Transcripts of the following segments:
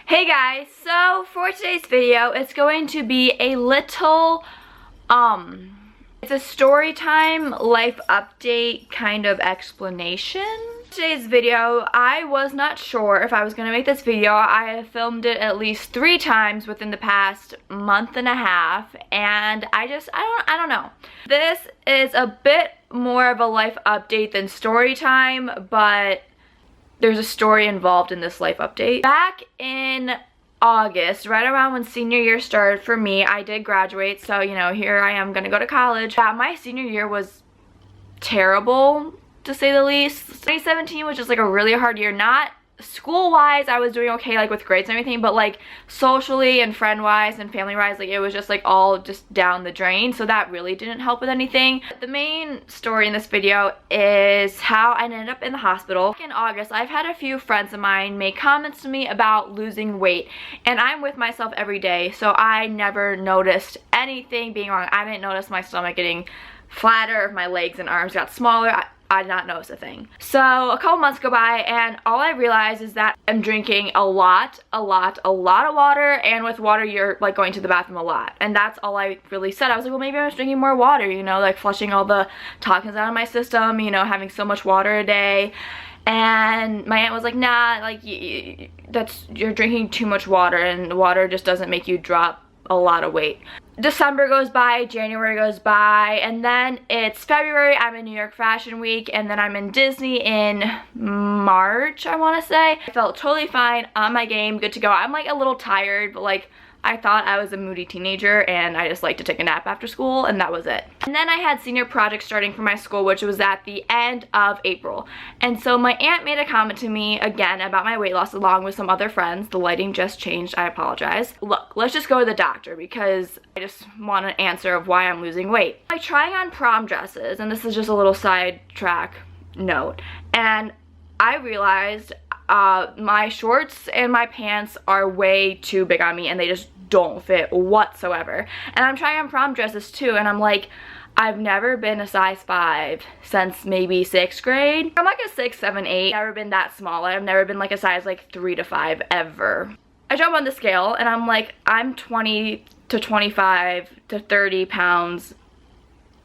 Hey guys, so for today's video, it's going to be a little, it's a story time, life update kind of explanation. Today's video, I was not sure if I was going to make this video. I have filmed it at least 3 times within the past month and a half, and I don't know. This is a bit more of a life update than story time, but there's a story involved in this life update. Back in August, right around when senior year started for me, I did graduate, so you know, here I am gonna go to college. Yeah, my senior year was terrible, to say the least. 2017 was just like a really hard year. Not school-wise, I was doing okay, like with grades and everything, but like socially and friend-wise and family-wise, like it was just like all just down the drain, so that really didn't help with anything. The main story in this video is how I ended up in the hospital. In August, I've had a few friends of mine make comments to me about losing weight, and I'm with myself every day, so I never noticed anything being wrong. I didn't notice my stomach getting flatter, if my legs and arms got smaller. I did not notice a thing. So a couple months go by, and all I realize is that I'm drinking a lot of water, and with water you're like going to the bathroom a lot, and that's all I really said. I was like, well, maybe I'm just drinking more water, you know, like flushing all the toxins out of my system, you know, having so much water a day. And my aunt was like, nah, like you're drinking too much water, and water just doesn't make you drop a lot of weight. December goes by, January goes by, and then it's February. I'm in New York Fashion Week, and then I'm in Disney in March, I want to say. I felt totally fine, on my game, good to go. I'm like a little tired, but like I thought I was a moody teenager and I just like to take a nap after school, and that was it. And then I had senior project starting for my school, which was at the end of April. And so my aunt made a comment to me again about my weight loss along with some other friends. The lighting just changed, I apologize. Look, let's just go to the doctor because I just want an answer of why I'm losing weight. I'm trying on prom dresses, and this is just a little sidetrack note, and I realized my shorts and my pants are way too big on me, and they just don't fit whatsoever. And I'm trying on prom dresses too, and I'm like, I've never been a size 5 since maybe 6th grade. I'm like a 6, 7, 8. Never been that small. I've never been like a size like 3 to 5 ever. I jump on the scale and I'm like, I'm 20 to 25 to 30 pounds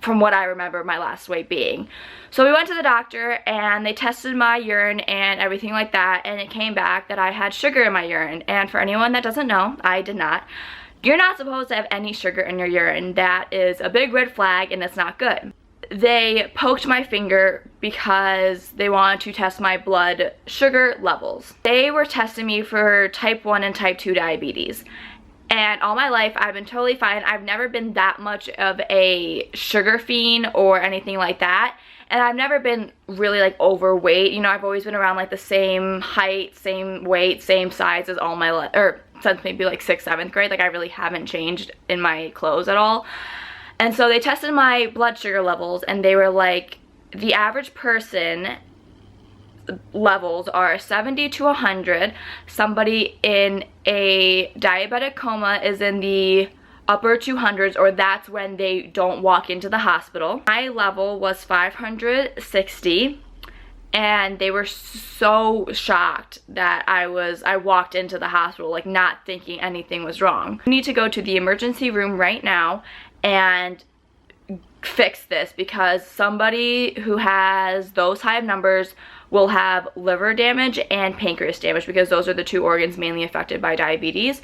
from what I remember my last weight being. So we went to the doctor and they tested my urine and everything like that, and it came back that I had sugar in my urine. And for anyone that doesn't know, I did not. You're not supposed to have any sugar in your urine. That is a big red flag, and it's not good. They poked my finger because they wanted to test my blood sugar levels. They were testing me for type 1 and type 2 diabetes. And all my life, I've been totally fine. I've never been that much of a sugar fiend or anything like that. And I've never been really like overweight. You know, I've always been around like the same height, same weight, same size as all my life, or since maybe like 6th, 7th grade. Like I really haven't changed in my clothes at all. And so they tested my blood sugar levels, and they were like, the average person levels are 70 to 100. Somebody in a diabetic coma is in the upper 200s, or that's when they don't walk into the hospital. My level was 560, and they were so shocked that I walked into the hospital like not thinking anything was wrong. We need to go to the emergency room right now and fix this, because somebody who has those high of numbers will have liver damage and pancreas damage, because those are the 2 organs mainly affected by diabetes.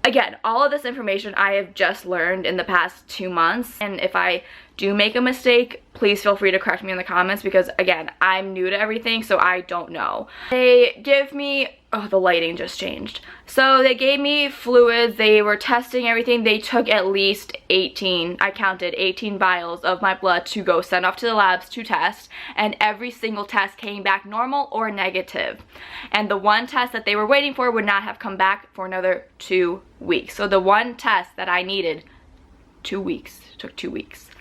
Again, all of this information I have just learned in the past 2 months, and if I do make a mistake, please feel free to correct me in the comments, because again, I'm new to everything, so I don't know. They give me, oh, the lighting just changed. So they gave me fluids, they were testing everything. They took at least 18, I counted 18 vials of my blood to go send off to the labs to test, and every single test came back normal or negative. And the one test that they were waiting for would not have come back for another 2 weeks. So the one test that I needed, 2 weeks, took 2 weeks.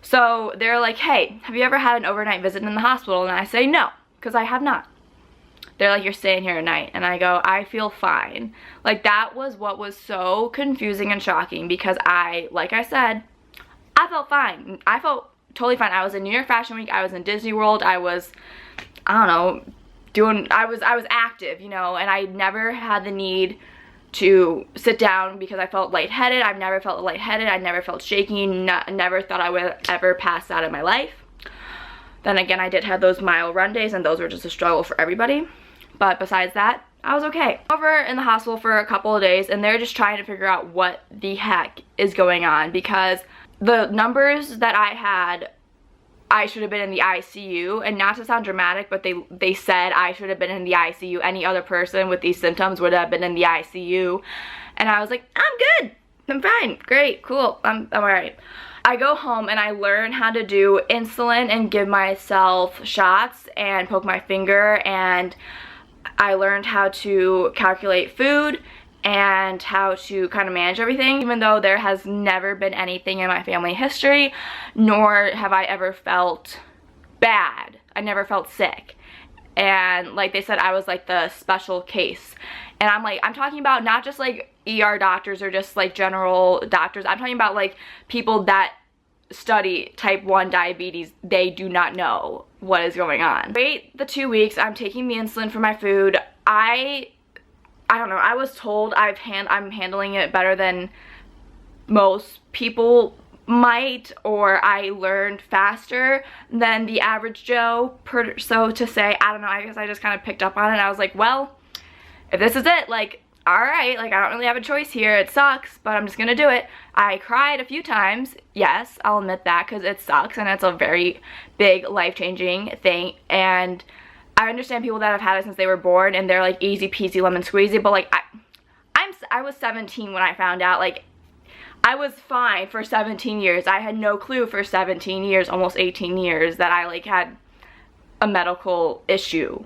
So they're like, hey, have you ever had an overnight visit in the hospital? And I say no, because I have not. They're like, you're staying here at night. And I go, I feel fine. Like, that was what was so confusing and shocking, because like I said, I felt fine. I felt totally fine. I was in New York Fashion Week. I was in Disney World. I was, I don't know, I was active, you know, and I never had the need to sit down because I felt lightheaded. I've never felt lightheaded. I never felt shaky. Never thought I would ever pass out in my life. Then again, I did have those mile run days, and those were just a struggle for everybody. But besides that, I was okay. Over in the hospital for a couple of days, and they're just trying to figure out what the heck is going on, because the numbers that I had, I should have been in the ICU. And not to sound dramatic, but they said I should have been in the ICU. Any other person with these symptoms would have been in the ICU. And I was like, I'm good. I'm fine. Great. Cool. I'm alright. I go home and I learn how to do insulin and give myself shots and poke my finger, and I learned how to calculate food and how to kind of manage everything, even though there has never been anything in my family history, nor have I ever felt bad. I never felt sick. And like they said, I was like the special case. And I'm talking about not just like ER doctors or just like general doctors. I'm talking about like people that study type 1 diabetes. They do not know what is going on. Wait the 2 weeks. I'm taking the insulin for my food. I don't know. I was told I'm handling it better than most people might, or I learned faster than the average Joe, so to say. I don't know. I guess I just kind of picked up on it. And I was like, well, if this is it, like, alright, like, I don't really have a choice here. It sucks, but I'm just gonna do it. I cried a few times. Yes, I'll admit that, because it sucks, and it's a very big, life-changing thing. And I understand people that have had it since they were born, and they're like easy peasy lemon squeezy, but like, I was 17 when I found out. Like, I was fine for 17 years. I had no clue for 17 years, almost 18 years, that I like had a medical issue,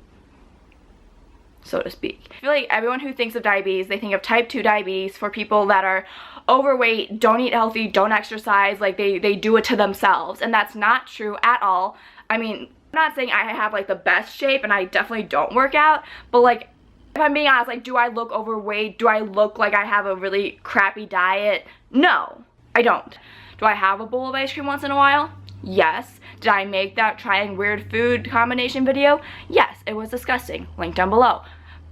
so to speak. I feel like everyone who thinks of diabetes, they think of type 2 diabetes for people that are overweight, don't eat healthy, don't exercise, like they do it to themselves. And that's not true at all. I mean, I'm not saying I have like the best shape, and I definitely don't work out, but like, if I'm being honest, like, do I look overweight? Do I look like I have a really crappy diet? No, I don't. Do I have a bowl of ice cream once in a while? Yes. Did I make that trying weird food combination video? Yes, it was disgusting. Link down below.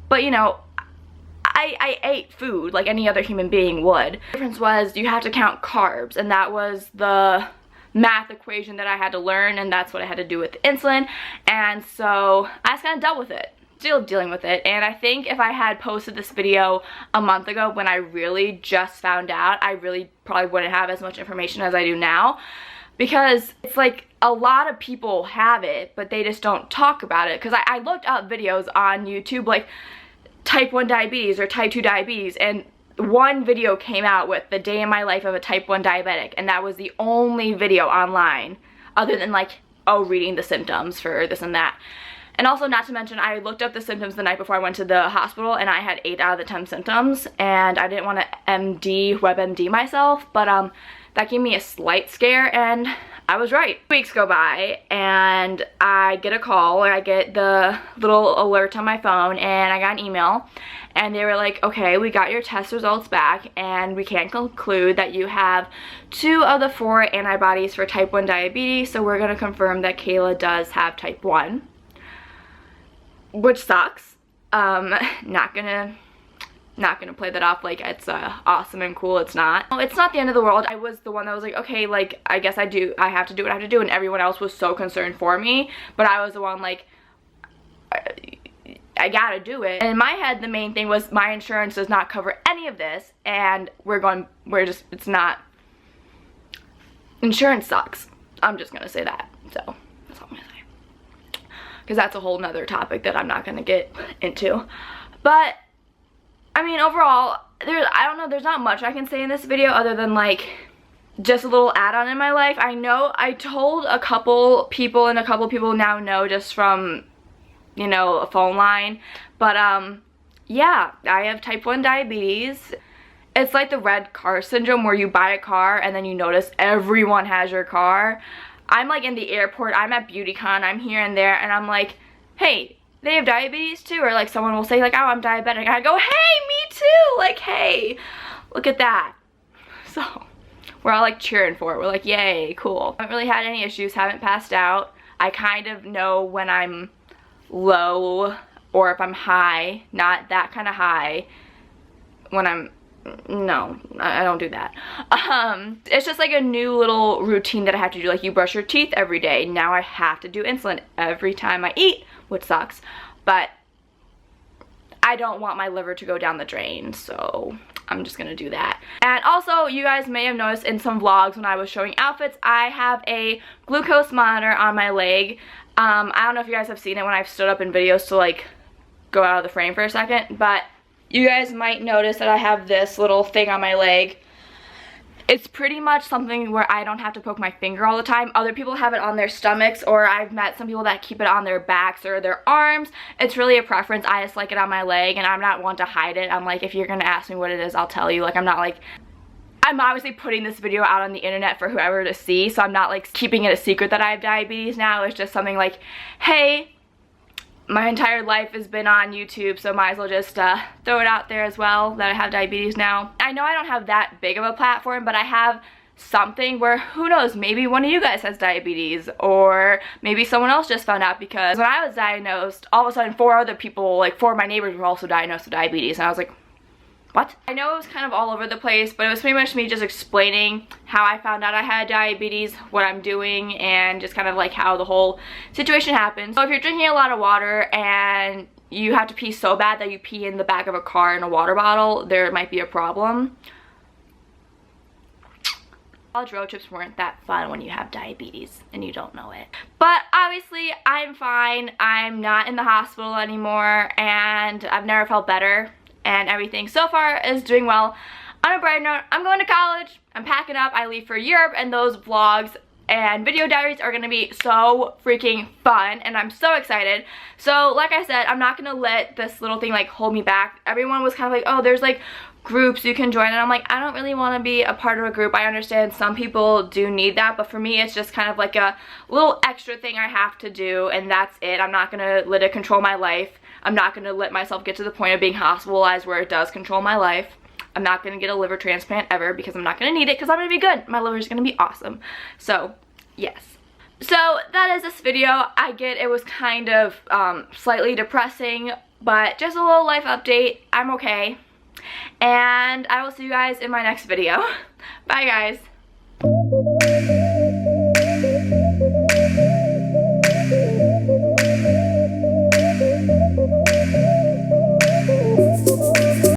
But you know, I ate food like any other human being would. The difference was you have to count carbs, and that was the math equation that I had to learn, and that's what I had to do with the insulin. And so I just kind of dealt with it. Still dealing with it. And I think if I had posted this video a month ago when I really just found out, I really probably wouldn't have as much information as I do now, because it's like a lot of people have it, but they just don't talk about it. Because I looked up videos on YouTube like type 1 diabetes or type 2 diabetes, and one video came out with the day in my life of a type 1 diabetic, and that was the only video online other than like, oh, reading the symptoms for this and that. And also, not to mention, I looked up the symptoms the night before I went to the hospital, and I had 8 out of the 10 symptoms, and I didn't want to WebMD myself, but that gave me a slight scare, and I was right. Weeks go by, and I get a call, or I get the little alert on my phone, and I got an email, and they were like, okay, we got your test results back, and we can conclude that you have 2 of the 4 antibodies for type 1 diabetes, so we're going to confirm that Kayla does have type 1. Which sucks. Not gonna play that off like it's awesome and cool. It's not. It's not the end of the world. I was the one that was like, okay, like, I guess I have to do what I have to do, and everyone else was so concerned for me, but I was the one like, I gotta do it. And in my head, the main thing was my insurance does not cover any of this, and it's not, insurance sucks. I'm just gonna say that. So that's all I'm gonna say, because that's a whole nother topic that I'm not gonna get into. But I mean, overall, I don't know, there's not much I can say in this video other than like just a little add-on in my life. I know I told a couple people, and a couple people now know just from, you know, a phone line, but yeah, I have type 1 diabetes. It's like the red car syndrome, where you buy a car and then you notice everyone has your car. I'm like in the airport, I'm at BeautyCon, I'm here and there, and I'm like, hey, they have diabetes too? Or like someone will say like, oh, I'm diabetic, and I go, hey, me too, like, hey, look at that. So we're all like cheering for it. We're like, yay, cool. I haven't really had any issues, haven't passed out. I kind of know when I'm low or if I'm high, not that kind of high when I'm, no, I don't do that. It's just like a new little routine that I have to do. Like, you brush your teeth every day. Now I have to do insulin every time I eat, which sucks, but I don't want my liver to go down the drain, so I'm just gonna do that. And also, you guys may have noticed in some vlogs when I was showing outfits, I have a glucose monitor on my leg. I don't know if you guys have seen it when I've stood up in videos to like go out of the frame for a second, but you guys might notice that I have this little thing on my leg. It's pretty much something where I don't have to poke my finger all the time. Other people have it on their stomachs, or I've met some people that keep it on their backs or their arms. It's really a preference. I just like it on my leg, and I'm not one to hide it. I'm like, if you're gonna ask me what it is, I'll tell you. Like, I'm not like, I'm obviously putting this video out on the internet for whoever to see, so I'm not like keeping it a secret that I have diabetes now. It's just something like, hey, my entire life has been on YouTube, so might as well just throw it out there as well that I have diabetes now. I know I don't have that big of a platform, but I have something where, who knows, maybe one of you guys has diabetes, or maybe someone else just found out, because when I was diagnosed, all of a sudden 4 other people, like 4 of my neighbors were also diagnosed with diabetes, and I was like, what? I know it was kind of all over the place, but it was pretty much me just explaining how I found out I had diabetes, what I'm doing, and just kind of like how the whole situation happened. So if you're drinking a lot of water and you have to pee so bad that you pee in the back of a car in a water bottle, there might be a problem. College road trips weren't that fun when you have diabetes and you don't know it. But obviously, I'm fine. I'm not in the hospital anymore, and I've never felt better. And everything so far is doing well. On a brighter note, I'm going to college, I'm packing up, I leave for Europe, and those vlogs and video diaries are going to be so freaking fun, and I'm so excited. So like I said, I'm not going to let this little thing like hold me back. Everyone was kind of like, oh, there's like groups you can join, and I'm like, I don't really want to be a part of a group. I understand some people do need that, but for me it's just kind of like a little extra thing I have to do, and that's it. I'm not going to let it control my life. I'm not going to let myself get to the point of being hospitalized where it does control my life. I'm not going to get a liver transplant ever, because I'm not going to need it, because I'm going to be good. My liver is going to be awesome. So, yes. So, that is this video. I get it was kind of slightly depressing, but just a little life update. I'm okay. And I will see you guys in my next video. Bye, guys.